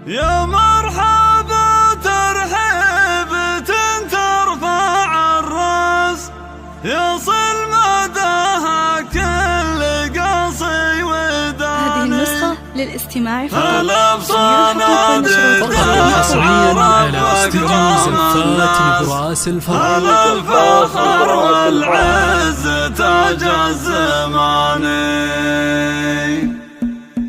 يا مرحبا ترحيبة ترفع الراس، يصل مداها كل قصي وداني. هذه النسخة للاستماع فقط. هلا بصناديد حصريا على استديو زفات براس الفرح. هلا الفخر والعز تاج الزماني.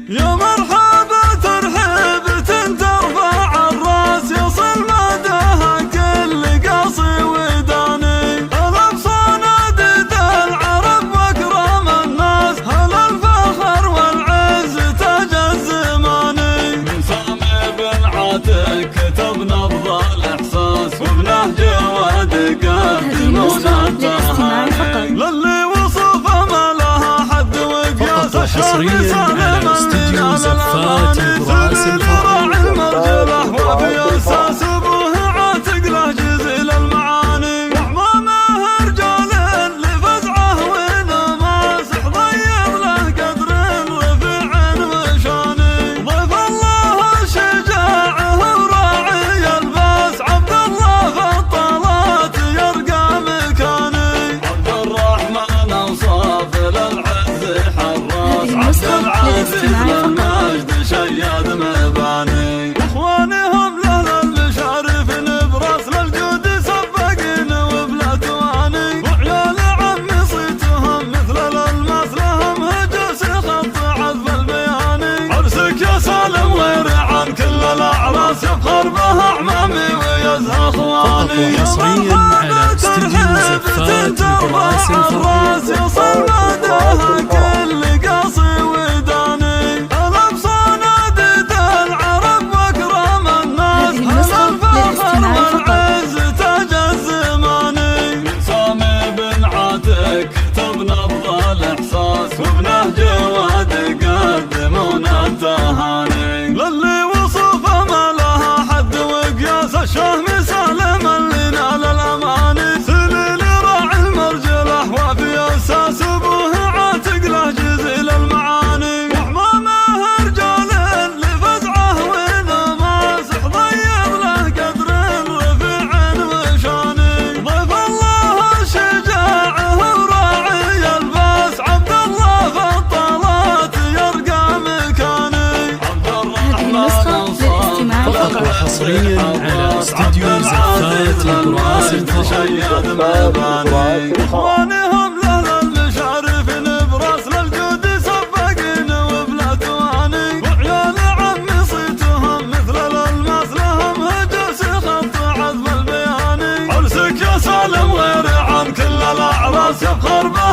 يا مرحبا ترحيبة ترفع الراس، يصل مداها كل قصي وداني. هلا بصناديد العرب واكرم الناس، هلا الفخر والعز تاج الزماني. من سامي بن عاتق كتب نبض الاحساس، وبنهج واد قدمون التهاني. للي وصفه ما لها حد وقياس، حصريا على استديو زفات براس الفرح. المرجله وفي اساس ابوه عاتق له جزيل المعاني. وعمامه رجال لفزعه ونماس، ضيق له قدر رفيع وشاني. ضيف الله شجاعه وراعي الباس، عبد الله في الطلات يرقى مكاني. عبد الرحمن اوصاف للعز حراس، عبد العزيز للمجد شياد مباني. اخوانهم له للشرف نبراس، للجود سبقين وبلا تواني. وعيال عمي صيتهم مثل الالماس، لهم هجوس خط عذب البياني. عرسك يا سالم غير عن كل الاعراس، يفخر به اعمامي ويزهى اخواني. حصريا على استديو زفات براس الفرح. يصل مداها كل قصي وداني. هلا بصناديد العرب واكرم الناس، هلا الفخر والعز تاج الزماني. من سامي بن عاتق كتب نبض الاحساس، وبنهج واد قدمون التهاني. للي وصفه ما لها حد وقياس، الشهم سالم اللي نال الاماني. سليل راعي المرجله وفي اساس ابوه عاتق له جزيل المعاني. وعمامه رجال لفزعه ونماس، ضيق له قدر رفيع وشاني. ضيف الله شجاعه وراعي الباس، عبد الله في الطلات يرقى مكاني. عبد الرحمن فقط وحصريا على استديو زفات براس الفرح. شياد مباني. اخوانهم له للشرف نبراس، للجود سبقين وبلا تواني. وعيال عمي صيتهم مثل الالماس، لهم هجوس خط عذب البياني. عرسك يا سالم غير عن كل الاعراس، يفخر به